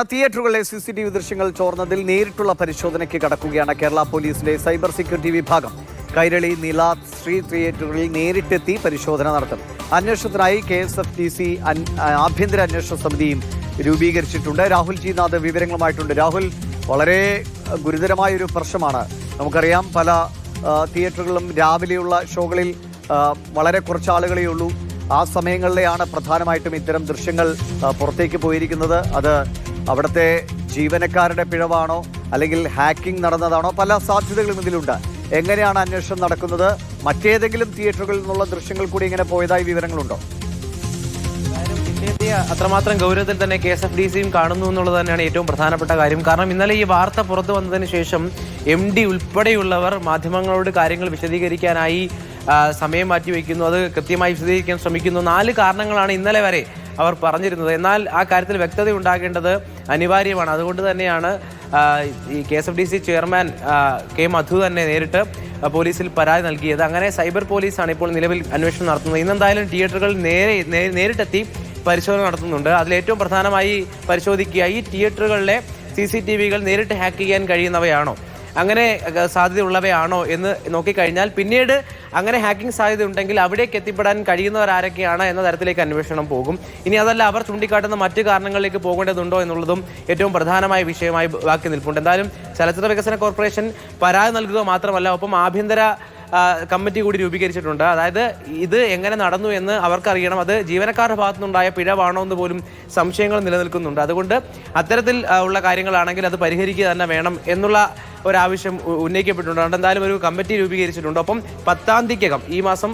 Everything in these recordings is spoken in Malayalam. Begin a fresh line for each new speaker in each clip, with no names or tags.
തിയേറ്ററുകളിലെ CCTV ദൃശ്യങ്ങൾ ചോർന്നതിൽ നേരിട്ടുള്ള പരിശോധനയ്ക്ക് കടക്കുകയാണ് കേരള പോലീസിന്റെ സൈബർ സെക്യൂരിറ്റി വിഭാഗം. കൈരളി, നിലാത്, ശ്രീ തിയേറ്ററുകളിൽ നേരിട്ടെത്തി പരിശോധന നടത്തും. അന്വേഷണത്തിനായി KSFDC ആഭ്യന്തര അന്വേഷണ സമിതിയും രൂപീകരിച്ചിട്ടുണ്ട്. രാഹുൽ ജി നാഥ് വിവരങ്ങളുമായിട്ടുണ്ട്. രാഹുൽ, വളരെ ഗുരുതരമായൊരു പ്രശ്നമാണ്. നമുക്കറിയാം, പല തിയേറ്ററുകളിലും രാവിലെയുള്ള ഷോകളിൽ വളരെ കുറച്ച് ആളുകളേ ഉള്ളൂ. ആ സമയങ്ങളിലെയാണ് പ്രധാനമായിട്ടും ഇത്തരം ദൃശ്യങ്ങൾ പുറത്തേക്ക് പോയിരിക്കുന്നത്. അത് അവിടുത്തെ ജീവനക്കാരുടെ പിഴവാണോ, അല്ലെങ്കിൽ ഹാക്കിംഗ് നടന്നതാണോ? പല സാധ്യതകളും ഇതിലുണ്ട്. എങ്ങനെയാണ് അന്വേഷണം നടക്കുന്നത്? മറ്റേതെങ്കിലും തിയേറ്ററുകളിൽ നിന്നുള്ള ദൃശ്യങ്ങൾ കൂടി ഇങ്ങനെ പോയതായി വിവരങ്ങളുണ്ടോ?
അത്രമാത്രം ഗൗരവത്തിൽ തന്നെ KSFDCയും കാണുന്നു എന്നുള്ളത് തന്നെയാണ് ഏറ്റവും പ്രധാനപ്പെട്ട കാര്യം. കാരണം ഇന്നലെ ഈ വാർത്ത പുറത്തു വന്നതിന് ശേഷം MD ഉൾപ്പെടെയുള്ളവർ മാധ്യമങ്ങളോട് കാര്യങ്ങൾ വിശദീകരിക്കാനായി സമയം മാറ്റിവെക്കുന്നു. അത് കൃത്യമായി വിശദീകരിക്കാൻ ശ്രമിക്കുന്നു. 4 കാരണങ്ങളാണ് ഇന്നലെ വരെ അവർ പറഞ്ഞിരുന്നത്. എന്നാൽ ആ കാര്യത്തിൽ വ്യക്തത ഉണ്ടാകേണ്ടത് അനിവാര്യമാണ്. അതുകൊണ്ട് തന്നെയാണ് ഈ KSFDC ചെയർമാൻ K മധു തന്നെ നേരിട്ട് പോലീസിൽ പരാതി നൽകിയത്. അങ്ങനെ സൈബർ പോലീസാണ് ഇപ്പോൾ നിലവിൽ അന്വേഷണം നടത്തുന്നത്. ഇന്നെന്തായാലും തിയേറ്ററുകൾ നേരിട്ടെത്തി പരിശോധന നടത്തുന്നുണ്ട്. അതിലേറ്റവും പ്രധാനമായി പരിശോധിക്കുക, ഈ തിയേറ്ററുകളിലെ CCTVകൾ നേരിട്ട് ഹാക്ക് ചെയ്യാൻ കഴിയുന്നവയാണോ, അങ്ങനെ സാധ്യതയുള്ളവയാണോ എന്ന് നോക്കിക്കഴിഞ്ഞാൽ പിന്നീട് അങ്ങനെ ഹാക്കിംഗ് സാധ്യത ഉണ്ടെങ്കിൽ അവിടേക്ക് എത്തിപ്പെടാൻ കഴിയുന്നവർ ആരൊക്കെയാണ് എന്ന തരത്തിലേക്ക് അന്വേഷണം പോകും. ഇനി അതല്ല, അവർ ചൂണ്ടിക്കാട്ടുന്ന മറ്റു കാരണങ്ങളിലേക്ക് പോകേണ്ടതുണ്ടോ എന്നുള്ളതും ഏറ്റവും പ്രധാനമായ വിഷയമായി ബാക്കി നിൽപ്പുണ്ട്. എന്തായാലും ചലച്ചിത്ര വികസന കോർപ്പറേഷൻ പരാതി നൽകുക മാത്രമല്ല, ഒപ്പം ആഭ്യന്തര കമ്മിറ്റി കൂടി രൂപീകരിച്ചിട്ടുണ്ട്. അതായത് ഇത് എങ്ങനെ നടന്നു എന്ന് അവർക്കറിയണം. അത് ജീവനക്കാരുടെ ഭാഗത്തുനിന്നുണ്ടായ പിഴവാണോ എന്ന് പോലും സംശയങ്ങൾ നിലനിൽക്കുന്നുണ്ട്. അതുകൊണ്ട് അത്തരത്തിൽ ഉള്ള കാര്യങ്ങളാണെങ്കിൽ അത് പരിഹരിക്കുക തന്നെ വേണം എന്നുള്ള ഒരാവശ്യം ഉന്നയിക്കപ്പെട്ടിട്ടുണ്ട്. എന്തായാലും ഒരു കമ്മിറ്റി രൂപീകരിച്ചിട്ടുണ്ട്. ഒപ്പം 10-ാം തീയതിക്കകം, ഈ മാസം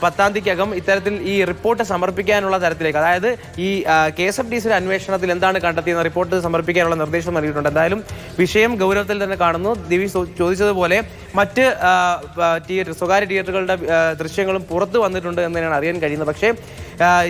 10-ാം തീയതിക്കകം ഇത്തരത്തിൽ ഈ റിപ്പോർട്ട് സമർപ്പിക്കാനുള്ള തരത്തിലേക്ക്, അതായത് ഈ KSFDCയുടെ അന്വേഷണത്തിൽ എന്താണ് കണ്ടെത്തിയെന്ന റിപ്പോർട്ട് സമർപ്പിക്കാനുള്ള നിർദ്ദേശം നൽകിയിട്ടുണ്ട്. എന്തായാലും വിഷയം ഗൗരവത്തിൽ തന്നെ കാണുന്നു. ദിവി ചോദിച്ചതുപോലെ മറ്റ് സ്വകാര്യ തിയേറ്ററുകളുടെ ദൃശ്യങ്ങളും പുറത്തു വന്നിട്ടുണ്ട് എന്ന് തന്നെയാണ് അറിയാൻ കഴിയുന്നത്. പക്ഷേ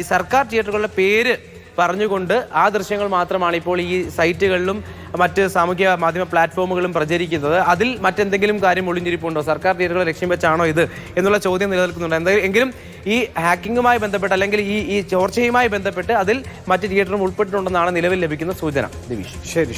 ഈ സർക്കാർ തിയേറ്ററുകളുടെ പേര് പറഞ്ഞുകൊണ്ട് ആ ദൃശ്യങ്ങൾ മാത്രമാണ് ഇപ്പോൾ ഈ സൈറ്റുകളിലും മറ്റ് സാമൂഹ്യ മാധ്യമ പ്ലാറ്റ്ഫോമുകളും പ്രചരിക്കുന്നത്. അതിൽ മറ്റെന്തെങ്കിലും കാര്യം ഒളിഞ്ഞിരിപ്പുണ്ടോ, സർക്കാർ തിയേറ്ററുകളെ ലക്ഷ്യം വെച്ചാണോ ഇത് എന്നുള്ള ചോദ്യം നിലനിൽക്കുന്നുണ്ട്. എങ്കിലും ഈ ഹാക്കിങ്ങുമായി ബന്ധപ്പെട്ട്, അല്ലെങ്കിൽ ഈ ചോർച്ചയുമായി ബന്ധപ്പെട്ട് അതിൽ മറ്റ് തിയേറ്ററും ഉൾപ്പെട്ടിട്ടുണ്ടെന്നാണ് നിലവിൽ ലഭിക്കുന്ന സൂചന. ദിവിഷ്,
ശരി.